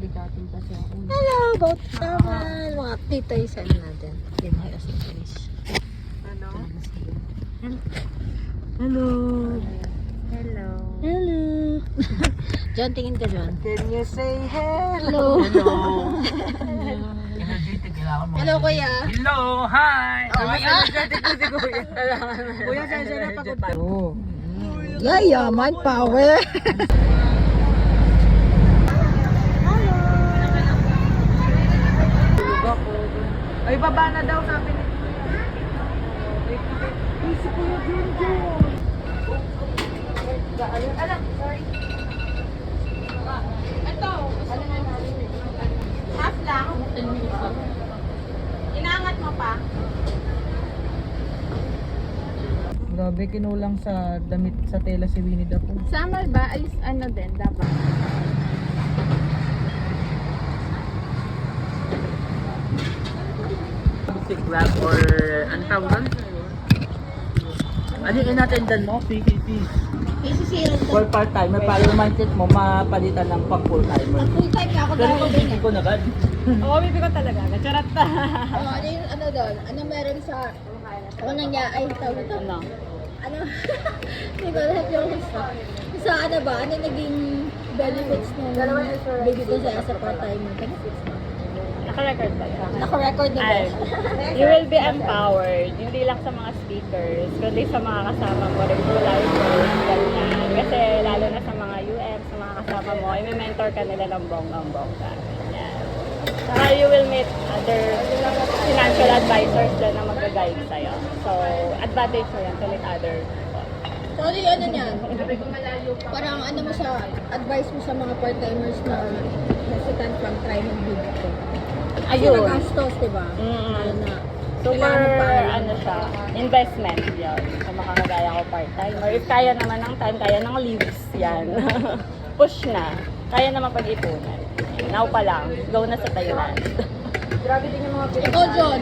Paligatin kasi ako. Hello, about naman. Mga titaysan natin. Hindi mo kayo sa English. Ano? Hello. Hello. Hello. John, tingin ka, John. Can you say hello? Hello. Hello, Kuya. Hello, hi! Kuya. Kuya, saan siya na pagod ka? Yayaman, power. Ay, baba na daw, sabi ni si Kuya Junjo. Alam, sorry. Ito. Half lang. Inaangat mo pa. Grabe, kinulang sa damit sa tela si Winnie the Pooh. Summer ba? Ay, ano din, dapat. Basic lab or ano tawag doon? Ano yung in-attendan mo? PCP. Isisiran ko. For part-timer, para yung mindset mo mapalitan ng pang full-timer. Full time ka ako Pero daw kung din hindi eh. ko na agad. Oo, bibi ko talaga. Charat ta. Ano yung ano doon? Ano meron sa... Ako nang ay, tawag ito. Ano? Ano? Hindi ko lahat yung sa ano ba? Ano naging benefits ng baby ko sa part-timer? Benefits mo? Naka-record ba yan? Naka-record na ba? Ay, you will be empowered, hindi lang sa mga speakers, kundi sa mga kasama mo, regulars, ganyan. Kasi lalo na sa mga UM, sa mga kasama mo, i-mentor ka nila ng bonggang-bongga. Ganyan. Saka you will meet other financial advisors din na mag-guide sa'yo. So, advantage mo yan to meet other people. So, ano yung ano niyan? Parang ano mo sa advice mo sa mga part-timers na hesitant pang try ng baby ko? Kasi Ayun. magastos, diba? Ano na, Super, kailangan pa ano siya, investment yun. Sa mga kagaya ko part-time. Or if kaya naman ng time, kaya ng leaves, yan. Push na. Kaya naman pag-ipunan. Now pa lang, go na sa Thailand. Grabe din yung mga Ikaw, John.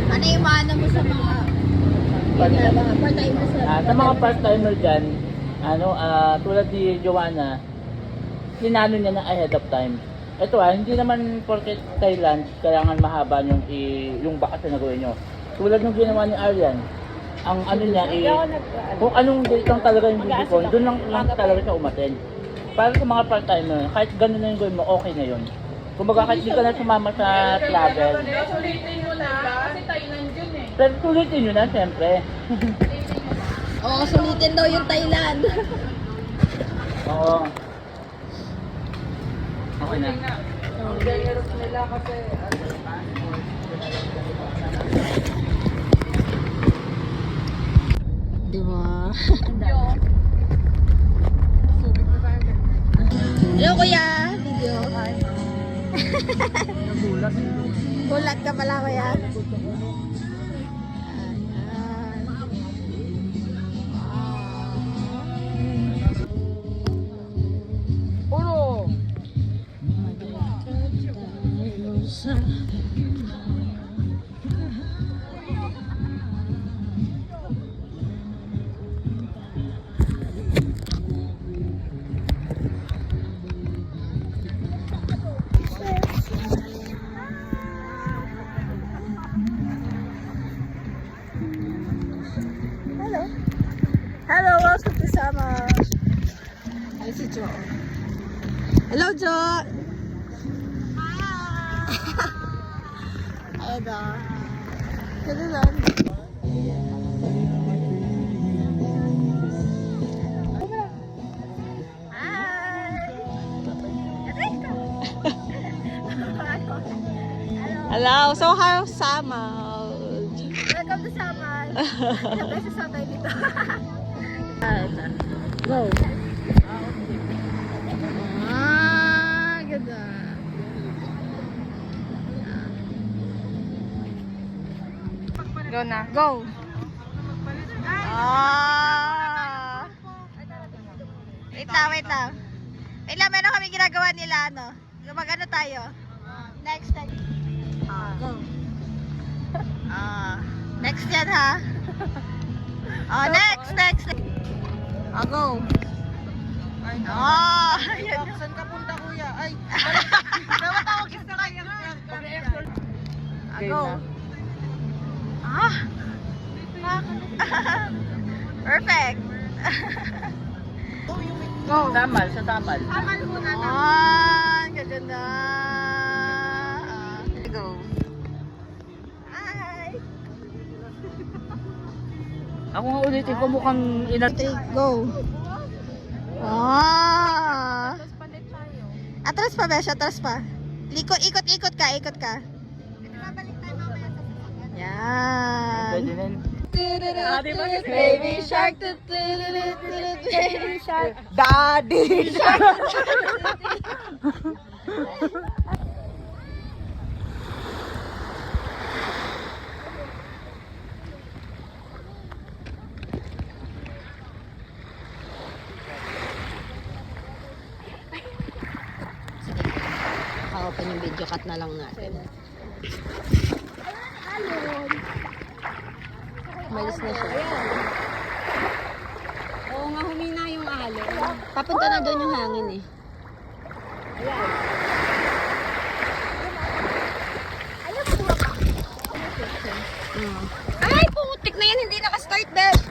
Ano yung maano mo sa mga mga part-timers na? Sa mga part-timer dyan, tulad ni Joanna, sinano niya na ahead of time. Ito hindi naman porket Thailand, kailangan mahaba yung bakasyon na gawin nyo. Tulad ng ginawa ni Aryan, ang ano niya, kung anong date lang talaga yung bibikon, doon lang talaga siya umaten. Para sa mga part-timer, kahit gano'n na yung gawin mo, okay na yun. Kumbaga kahit di ka na sumama sa travel. Sulitin mo na, kasi Thailand yun eh. Pero sulitin nyo na, siyempre. Oo, sulitin daw yung Thailand. Oo. Okay na. Ang generous nila kasi Diba? Hello, kuya. Video. Nagulat. Bulat ka pala, kuya. puro. Hello, welcome to Sama. Ay, si Jo. Hello, Jo. Hi. Ayan o. Hello lang. Hello, so how's Sama? Welcome to Sama. Ilang beses na tayo dito. Go. Ganda. Go na. Go. Wait lang, wait lang. Wait lang, meron kami ginagawa nila, ano. Mag-ano tayo? Next. Go. Next yan, ha? Next. Go. Ay, Ah, yan. Saan ka punta, kuya? Ay, Namatawag ka sa kanya. game Go. na. Ah. Perfect. Go. Tamal, sa tamal. Ah, gaganda. Go. Hi. Ako nga ulitin ko mukhang Go. Ah. Atras pa, Besh. Atras pa. Ikot ka. Yan. pwede rin. Baby shark. Baby shark. Daddy shark. Naka-open yung video, cut na lang natin. Umalis na siya. Oo nga, humina yung alon. Papunta na doon yung hangin eh. Mm. Ay, putik na yan. Hindi nakastart, Besh.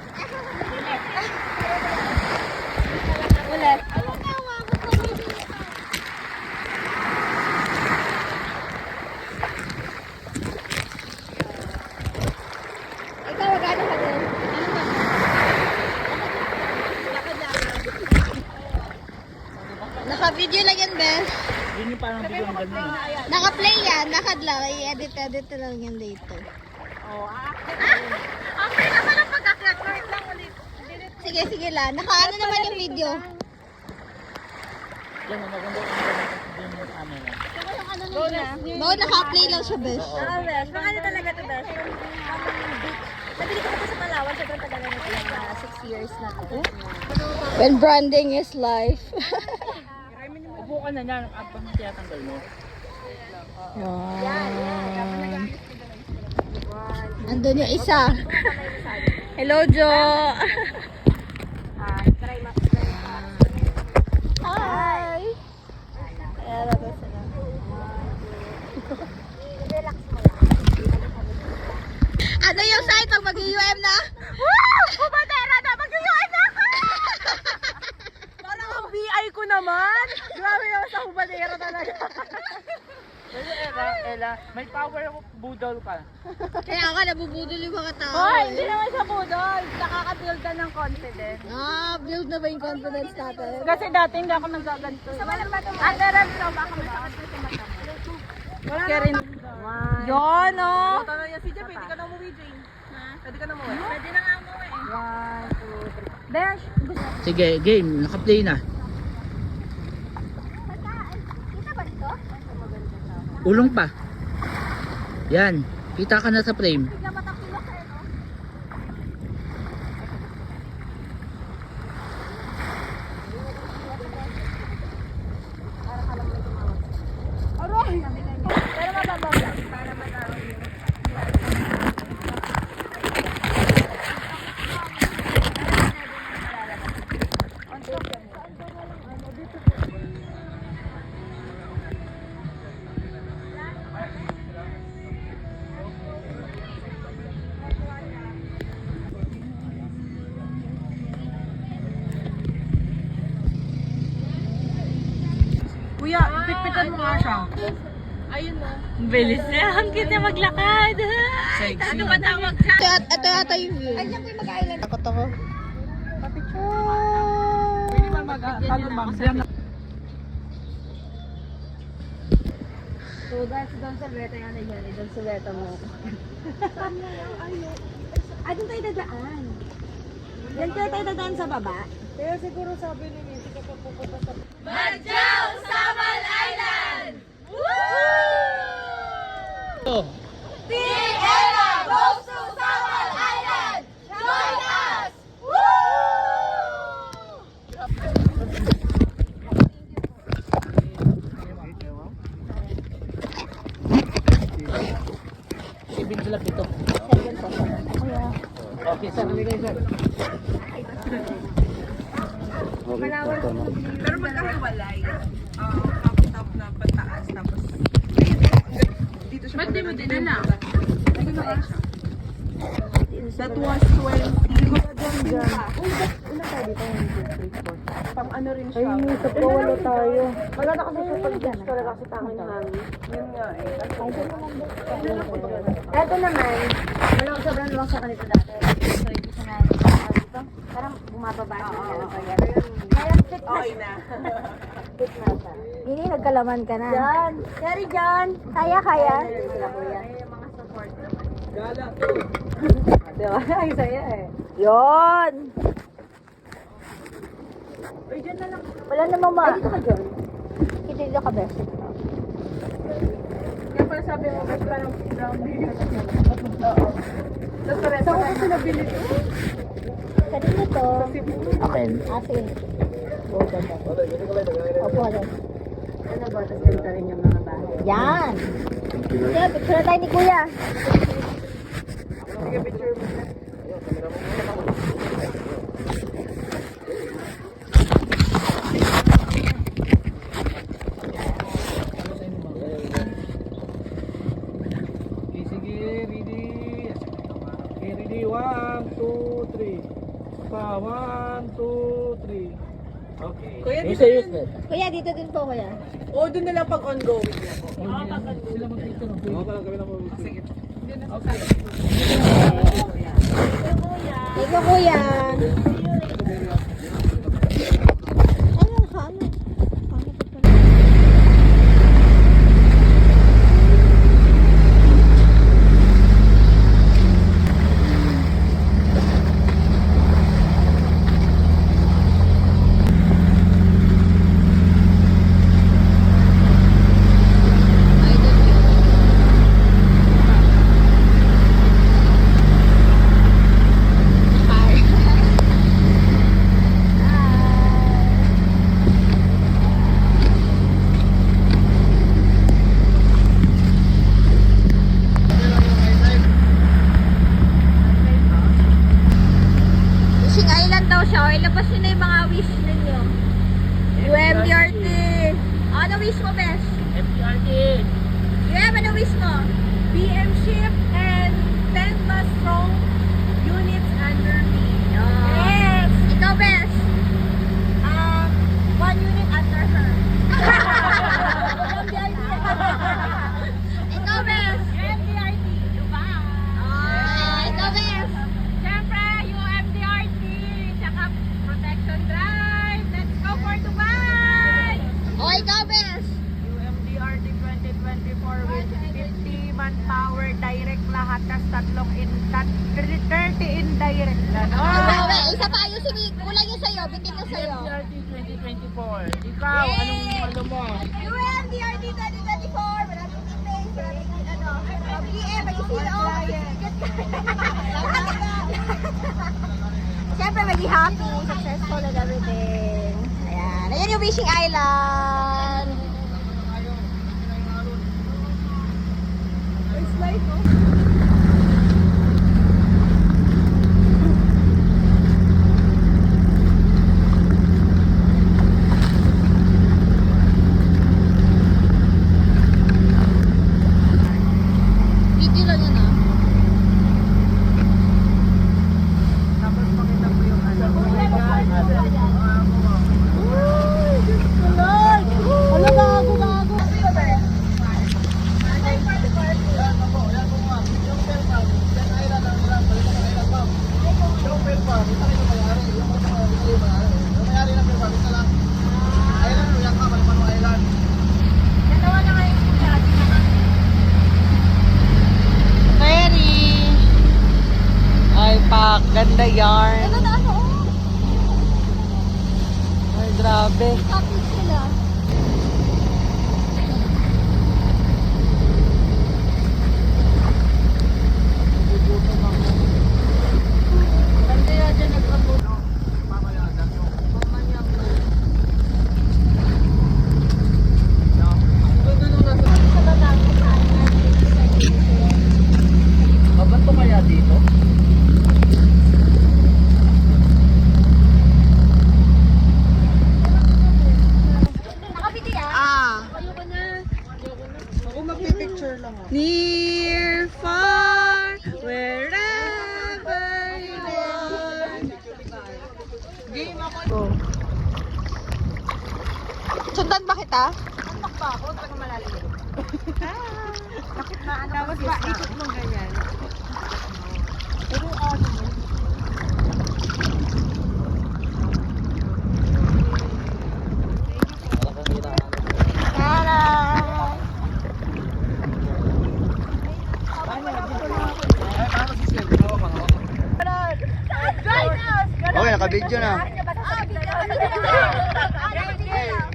Ulit. Ikaw, magano ka din? Ano ba? Naka-video lang yan, Besh. Yun yung parang video ng ganun. Naka-play yan. Naka-draw. I-edit lang yan later. After na pala pagkakyat. Wait lang ulit. Sige lang. Naka-ano naman yung video. Yan, maganda yung camera. No, naka-play lang siya, Besh. Baka na talaga ito, Besh. Nabili ko na ito sa Palawan. Sobrang tagal na ito. 6 years na ito. When branding is life. Upo ka na yan, abang tiyatanggal mo. Yan. Andun yung isa. Hello, Jo. Hi. Ano yung sign pag mag-UM na? Woo! Bubatera na! Mag-UM na ako! Parang ang BI ko naman. Grabe naman sa hubadera talaga. Pero Ella, may power ako, budol ka. Kaya ako nabubudol yung mga tao. Hindi naman siya budol. Nakaka-build na ng confidence. Build na ba yung confidence natin? Kasi dati hindi ako nagaganto. Sa walang bato mo. Agaran ko, baka masakit ko sa mata mo. Kaya rin. Yon, oh. Tanong niya si Jeff, pwede ka na umuwi, Jane. Pwede ka na umuwi. Pwede na nga mo eh. 1, 2, 3. Besh, gusto. Sige, game, naka-play na. Kita ba dito? Ulong pa. Yan, kita ka na sa frame. Bigla matakilak eh, no? Aroy! Pero mababaw lang. Para matawag yun. Kuya, pitpitan mo nga siya. Bilis na. Ang cute na maglakad. Sexy. Ano ba tawag ka? Ito yata yung view. Ay, yan po yung mag-island. Takot ako. Pwede ba mag-alumang? So that's doon sa beta yung ano yan. Doon sa beta mo. Ay, doon tayo dadaan. Yan kaya tayo dadaan sa baba. Kaya siguro sabi ni Missy kapag pupunta sa... Oh, sibin sila pito. Okay, sir. Okay, sir. kulay. Top na pataas. Tapos, dito siya. Ba't di mo dinala? That was 20. Pang ano rin siya. Ay, may sa walo tayo. Wala na kasi sa pag-guess ko kasi tangin hangin. Yun nga eh. Ito naman, sobrang luwag sa kanito dati. So, hindi siya na dito. Parang bumababa siya. Kaya fit na Okay siya. na. Fit na siya. Hindi, nagkalaman ka na. Jan! Sorry, Jan! Kaya. Mga support naman. Diba? Ay, saya eh. Yun! Wala namang ma. Ay, dito ka, John. Dito ka, best. Kaya pala sabi mo, mas parang brown din. Oo. Tapos parang saan ko kasi nabili ito? Kanina to. Akin. Asin. Oh, ganda. Opo, agad. Ano ba? Tapos ganito rin yung mga bahay. Yan! Kaya, picture na tayo ni Kuya. Sige, picture mo. Okay, sige, ready. Okay, ready. 1, 2, 3. Pa, 1, 2, 3. Okay. Kuya, Yung dito sa din. useless. Kuya, dito din po, Kuya. O, doon na lang pag ongoing na po. Sila mag-picture. Oo, pala kami na po. Sige. Thank you, Kuya. Ano, ano? Fishing Island daw siya. O, ilabas nyo na yung mga wish ninyo. UMDRT. Ano wish mo, Bes? FTRT. UM, ano wish mo? BM ship and 10 plus strong units under me. Yes! Ikaw, Bes? 1 unit under her. Ikaw, Bes? MDRT, Dubai. Ikaw, Bes? Siyempre, UMDRT, tsaka protection drive. Let's go for Dubai! O, ikaw, Bes? UMDRT 2024 with 50 manpower, direct lahat, tas 30 indirect. Ikaw, Bes? Isa pa, yung kulang yung sa'yo. Bitin yung sa'yo. FTRT 2024. Ikaw, anong ano mo? UMDRT 2024. Maraming details. Maraming ano. PM, mag-CEO. Siyempre, maging happy. Successful and everything. Ayan. Ayan yung Fishing Island. It's like, oh. Video lang yun ah. Tapos pakita mo yung ano. Ano gago, gago. Ferry. Ay, pak. Ganda yarn. Ano na ano? Ay, grabe. Happy sila. Mabato kaya dito? Near, far, wherever you are. Go. Sundan ba kita? Tapos ikot mo ganyan. Okay, naka-video na.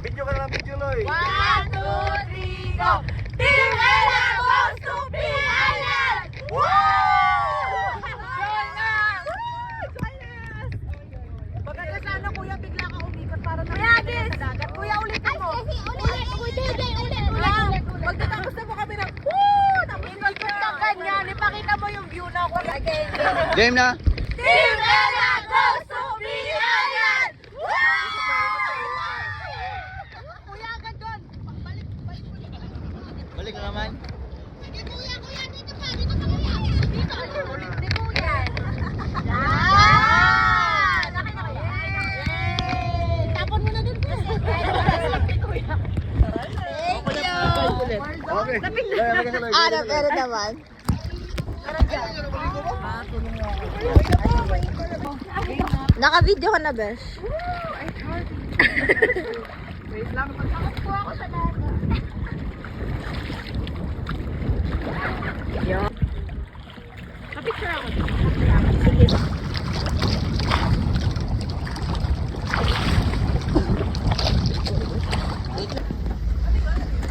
Video ka na lang, video, Loy. 1, 2, 3, go! Team Ella goes to Team Island! Woo! Join us! Join us! Maganda sana kuya, bigla ka umikot para nakikita sa dagat. Kuya, ulitin mo. Pagkatapos na mo kami ng woo! Nakikot ka ganyan. Ipakita mo yung view na kuya. Again. Game na. Team Ella goes to Team Island! Woo! Kuya, agad doon. Balik na naman. Tapon mo na dun. Okay. Pero naman. Naka-video ka na, Besh? Wait lang, pagkakot po ako sa dagat. Kapicture ako. Sige.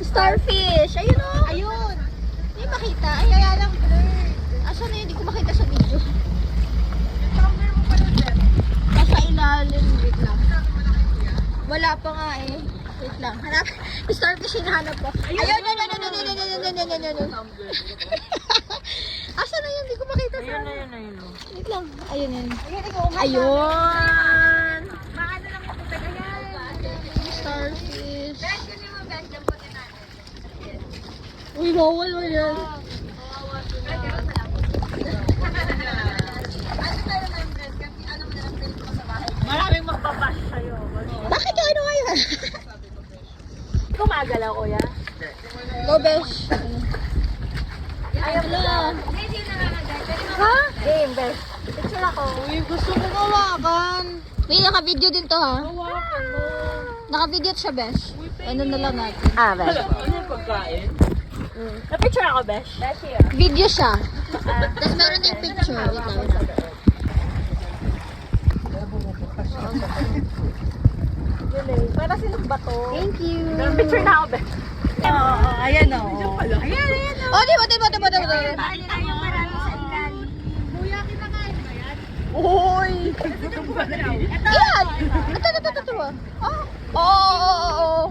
Starfish! Ayun o! Ayun! Hindi makita. Ay, kaya lang blurred. Asa na yun? Hindi ko makita sa video. Nasa ilalim. Wait lang. Wala pa nga eh. Wait lang. Hanap. Starfish hinahanap ko. Ayun! Ayun! Asa na yun? Hindi ko makita sa... Ayun. Wait lang. Ayun yun. Ayun! Maano lang yung tagayan. Starfish. Uy, bawal mo yan. Maraming magbabash sa'yo. Bakit ka ano ngayon? Gumagalaw, kuya. Go, Besh. Ayun. Ha? Game, best. Picture ako. Uy, gusto ko hawakan. May naka-video din to, ha? Naka-video siya, Besh. Ano na lang natin. Ano yung pagkain? Na-picture ako, besh. Video siya. Tapos meron din picture. Wait lang. Para silang bato. Thank you. Picture na ako, besh. Oo, ayan o. Oh, di ba? Ayun na yung marami sa ilalim. Kuya, kinakain ba yan? Uy! Yan! Ito. Oo.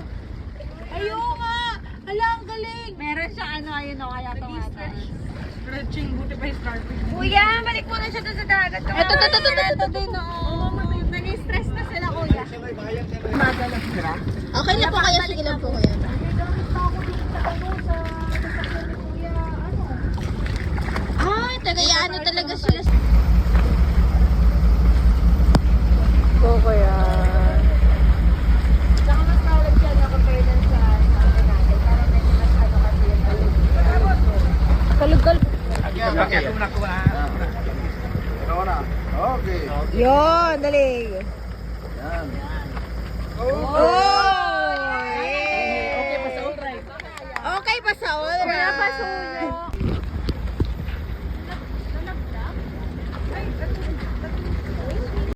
Ayun nga! Hala, ang galing! Meron siya ayun o, kaya tumataas. Stretching, buti pa yung starfish. Kuya, balik mo na siya doon sa dagat. Ito. Ito din, oo. Nag-stress na sila, kuya. Okay na po kaya. Sige lang po kaya. Ay, tagayano talaga sila. Oo, kuya. Saka mas tawag siya na compare dun sa natin. Para medyo mas kasi yung Kaluggal. Okay, kuha. Ikaw na. Okay. Yun, dali. Yan.